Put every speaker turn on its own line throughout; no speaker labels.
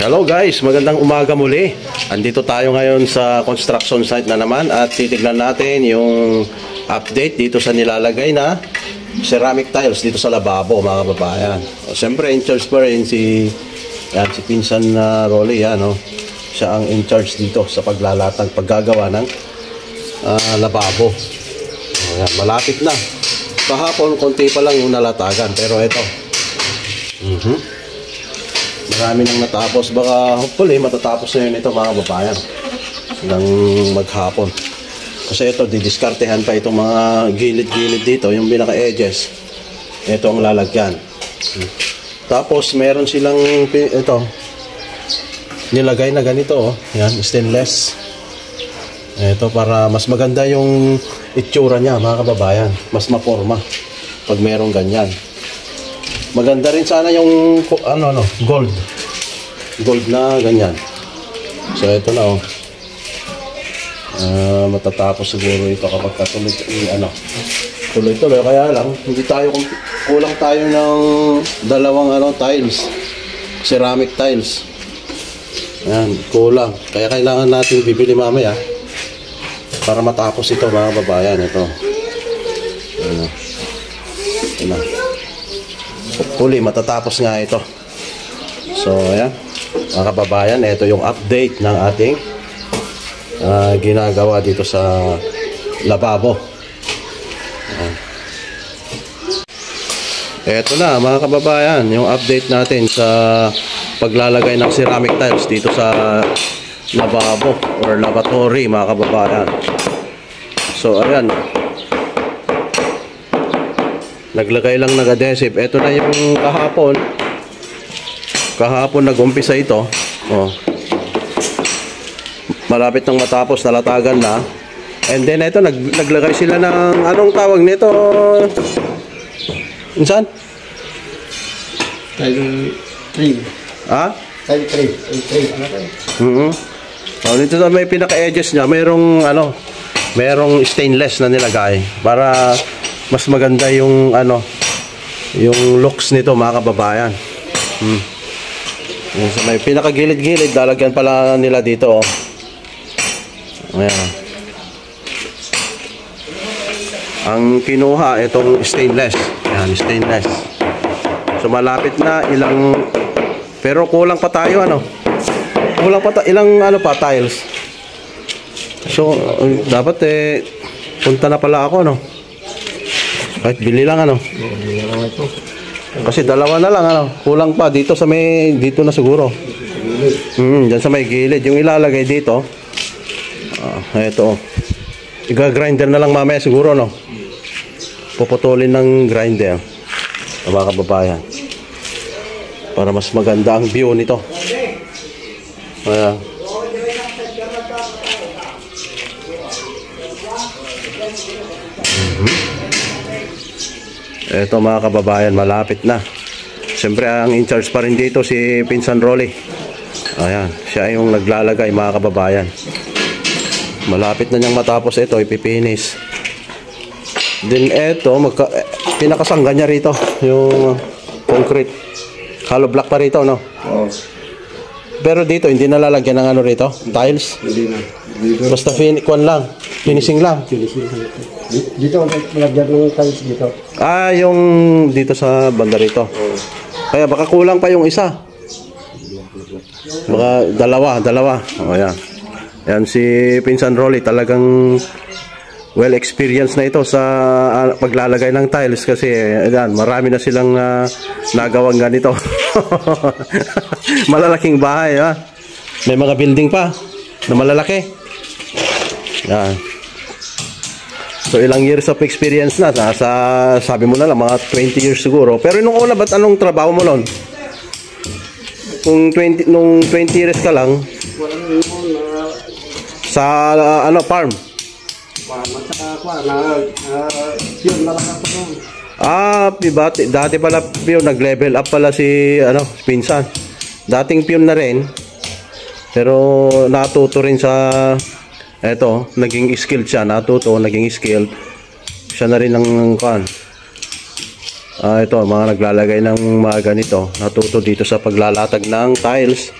Hello guys, magandang umaga muli. Andito tayo ngayon sa construction site na naman at titignan natin yung update dito sa nilalagay na ceramic tiles dito sa lababo, mga kababayan. Siyempre in charge pa rin si Pinsan Rolly, no? Siya ang in charge dito sa paglalatag, paggagawa ng lababo. Ayan, malapit na. Kahapon konti pa lang yung nalatagan, pero ito. Marami nang natapos. Baka hopefully matatapos na yun ito, mga kababayan, ng maghapon. Kasi ito, didiskartehan pa itong mga gilid-gilid dito, yung pinaka-edges. Ito ang lalagyan. Tapos meron silang ito nilagay na ganito, oh. Yan, stainless. Ito para mas maganda yung itsura niya, mga kababayan. Mas maporma pag merong ganyan. Maganda rin sana yung gold na ganyan. So ito na, oh. Matatapos siguro ito kapag tuloy-tuloy. Kaya lang hindi tayo, kulang tayo ng dalawang tiles, ceramic tiles. Ayan, kulang. Kaya kailangan natin bibili mamaya para matapos ito, mga babayan. Ito. Ayan. Huli, matatapos nga ito. So, ayan. Mga kababayan, ito yung update ng ating ginagawa dito sa lababo. Ayan. Ito na, mga kababayan, yung update natin sa paglalagay ng ceramic tiles dito sa lababo or lavatory, mga kababayan. So, ayan. Naglagay lang ng adhesive. Ito na yung kahapon nag-umpisa ito. Oh. Malapit nang matapos, nalatagan na. And then ito, naglagay sila ng anong tawag nito? Insan?
Tile trim.
Ha?
Tile trim.
Oh, dito na may pinaka-edges niya, merong stainless na nilagay para mas maganda yung yung looks nito, mga kababayan. So, may pinaka-gilid-gilid, lalagyan pala nila dito, oh. Ayan. Ang kinuha itong stainless. Ayan, stainless. So malapit na, pero kulang pa tayo, kulang pa ilang tiles. So dapat punta na pala ako, kahit bili lang, kasi dalawa na lang, kulang pa dito dito na siguro. Diyan sa may gilid yung ilalagay dito. Ito, iga-grinder na lang mamaya siguro, puputulin ng grinder, mga kababayan, para mas maganda ang view nito. Ayan. Ito, mga kababayan, malapit na. Siyempre ang in charge pa rin dito si Pinsan Rolly. Ayan, siya yung naglalagay, mga kababayan. Malapit na niyang matapos ito, ipipinis. Then ito, pinakasangga niya rito yung concrete. Hollow block pa rito,
Oo.
Pero dito hindi nalalagyan ng rito, tiles.
Hindi na.
Basta finishing lang.
Dito, malagyan ng tiles dito.
Yung dito sa banda rito. Kaya baka kulang pa yung isa. Baka dalawa. O, yan. Yan si Pinsan Rolly, talagang well experienced na ito sa paglalagay ng tiles kasi yan, marami na silang nagawang ganito. Malalaking bahay, ha? May mga building pa na malalaki. Yan. So ilang years of experience na, sabi mo na lang mga 20 years siguro. Pero nung una, ba't anong trabaho mo noon? Nung 20 years ka lang sa farm? Dati pala piyon, nag-level up pala si Pinsan. Dating piyon na rin, pero natuto rin sa naging skilled siya, naging skilled siya na rin ng ito, mga naglalagay ng mga ganito, natuto dito sa paglalatag ng tiles.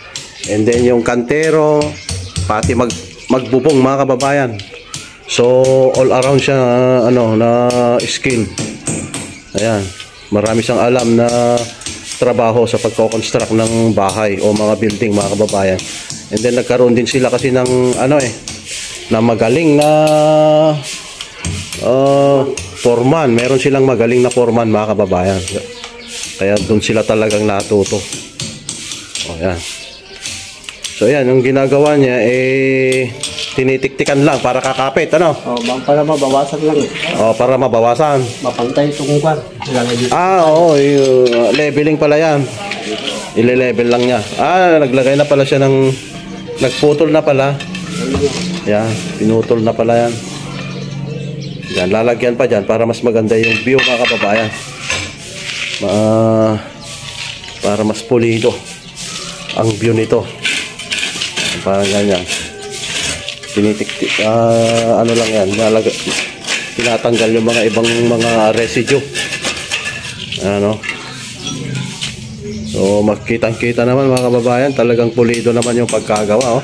And then yung kantero, pati magbubong mga kababayan. So all around siya ano na skill. Ayan, marami siyang alam na trabaho sa pagko-construct ng bahay o mga building mga kababayan. And then nagkaroon din sila kasi ng ano na magaling na foreman. Meron silang magaling na foreman mga kababayan. Kaya doon sila talagang natuto. O yan. So yan, yung ginagawa niya tinitiktikan lang para kakapit, ano?
Para mabawasan lang.
Para mabawasan.
Mapantay itong kwan.
Oo, leveling pala yan. Ile-level lang niya. Naglagay na pala siya ng nagputol na pala. Yan, pinutol na pala yan. Yan, lalagyan pa dyan para mas maganda yung view mga kababayan. Para mas pulido ang view nito. Parang ganyan. Tinitiktik, ano lang yan, tinatanggal yung mga ibang mga residue. Ano? So, makitang-kita naman mga kababayan, talagang pulido naman yung pagkagawa, oh.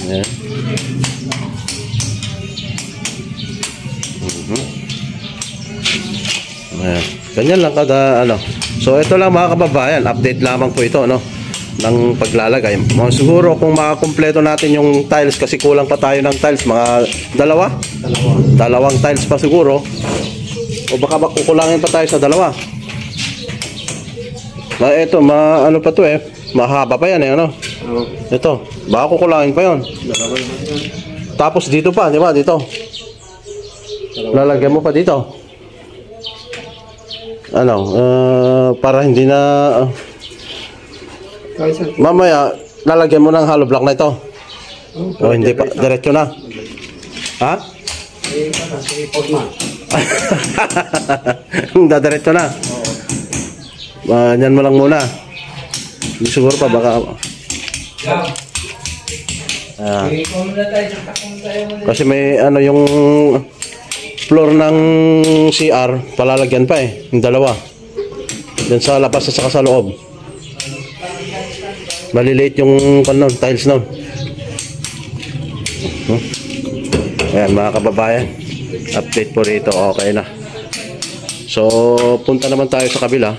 Ayan. Ayan. Ganyan lang kada ano. So ito lang mga kababayan, update lamang po ito no ng paglalagay. Siguro kung makakumpleto natin yung tiles kasi kulang pa tayo ng tiles, mga dalawang tiles pa siguro. O baka kukulangin pa tayo sa dalawa. Ito, ano pa to mahaba pa yan ano. Ito, baka kukulangin pa yon. Tapos dito pa, di ba? Dito. Lalagyan mo pa dito. Ano, para hindi na mamaya lalagyan mo ng hollow block na ito. O hindi pa, diretso na. Ha? Dadiretso na. Yan mo lang muna. Siguro pa baka kasi may ano yung floor ng CR palalagyan pa yung dalawa dyan sa labas at saka sa loob. Maliliit yung tiles nun. Ayan mga kababayan, update po rito, okay na. So punta naman tayo sa kabila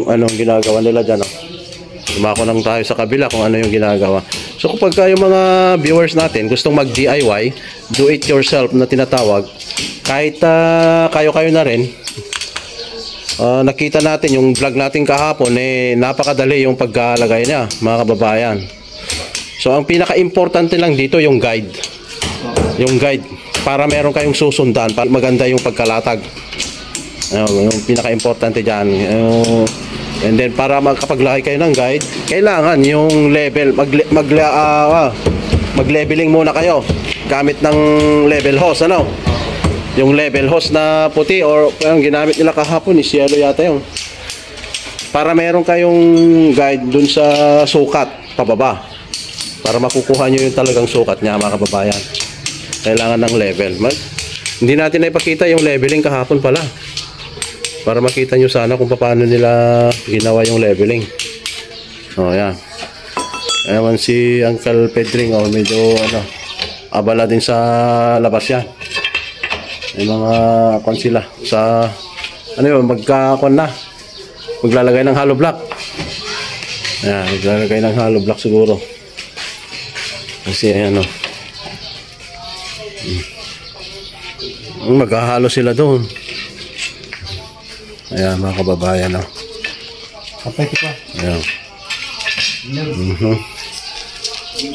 anong ginagawa nila dyan. Dumako lang tayo sa kabila kung ano yung ginagawa. So kapag yung mga viewers natin gustong mag DIY, do it yourself na tinatawag, kahit kayo na rin, nakita natin yung vlog natin kahapon, napakadali yung pagkalagay niya mga kababayan. So ang pinaka-importante lang dito yung guide. Yung guide para meron kayong susundan, para maganda yung pagkalatag. Yung pinaka-importante dyan. And then para magkapaglaki kayo ng guide, kailangan yung level, mag-leveling muna kayo gamit ng level hose, ano? Yung level hose na puti or yung ginamit nila kahapon is yellow yata yun. Para meron kayong guide dun sa sukat pababa. Para makukuha nyo yung talagang sukat niya mga kababayan. Kailangan ng level. Hindi natin na ipakita yung leveling kahapon pala. Para makita nyo sana kung paano nila ginawa yung leveling. Yan. Ewan si Uncle Pedring, medyo abala din sa labas yan. May mga kon sila sa magkakon na. Maglalagay ng hollow block. Ayan, maglalagay ng hollow block siguro. Kasi maghahalo sila doon. Ayan mga kababayan,
Kapay ito pa.
Ayan.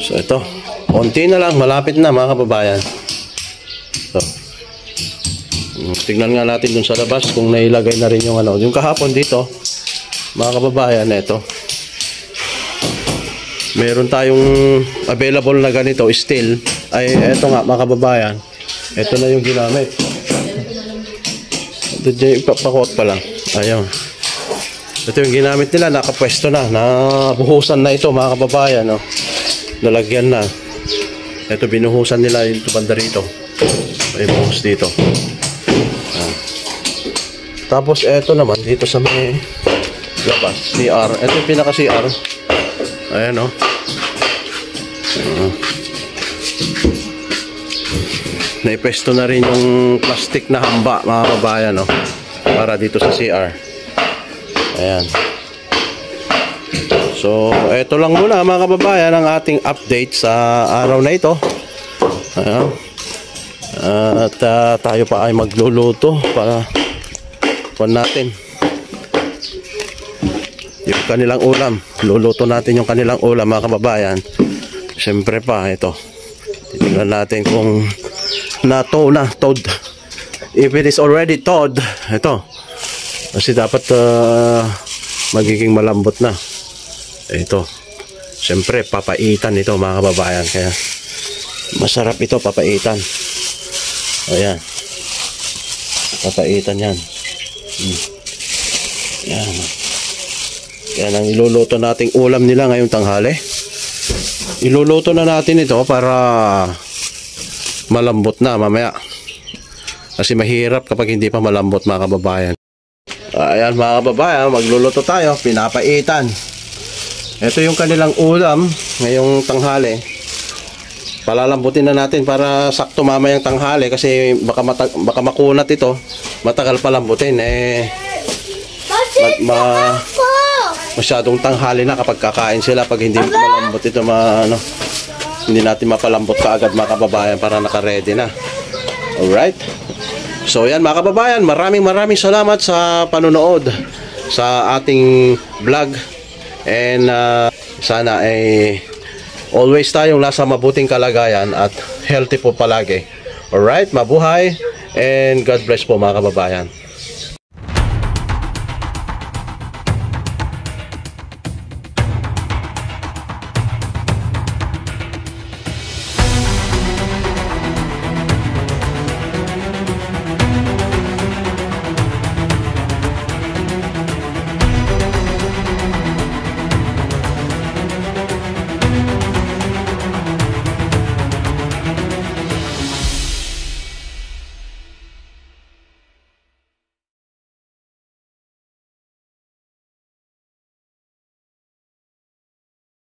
So ito, konti na lang, malapit na mga kababayan. So, tingnan nga natin dun sa labas kung nailagay na rin yung yung kahapon dito mga kababayan. Ito, meron tayong available na ganito steel. Ito nga mga kababayan, ito na yung ginamit. Pakot pa lang. Ayun. Ito yung ginamit nila, nakapwesto na, nabuhusan na ito mga kababayan, nalagyan na. Ito binuhusan nila yung banda rito. May buhos dito. Tapos eto naman dito sa may labas, CR. Ito yung pinaka CR. Ayan o. Naipesto na rin yung plastic na hamba mga kabayan, no? Para dito sa CR. Ayan. So, eto lang muna mga kababayan ang ating update sa araw na ito. Ayan. At tayo pa ay magluluto para natin yung kanilang ulam. Luluto natin yung kanilang ulam mga kababayan. Siyempre pa ito. Titingnan natin kung toad. If it is already toad, ito. Kasi dapat magiging malambot na. Ito. Siyempre papaitan ito mga kababayan. Kaya masarap ito papaitan. Ayan. Papaitan yan. Yan. Yan ang iluluto nating ulam nila ngayong tanghali. Iluluto na natin ito para malambot na mamaya. Kasi mahirap kapag hindi pa malambot mga kababayan. Ayan mga kababayan, magluluto tayo. Pinapaitan. Ito yung kanilang ulam ngayong tanghali. Palalambutin na natin para sakto mamayang tanghali kasi baka makunat ito. Matagal palambutin masyadong tanghali na kapag kakain sila. Pag hindi malambot ito hindi natin mapalambot kaagad mga kababayan para naka-ready na. Alright. So yan mga kababayan, maraming salamat sa panonood sa ating vlog. And sana ay always tayong nasa mabuting kalagayan at healthy po palagi. Alright, mabuhay and God bless po mga kababayan.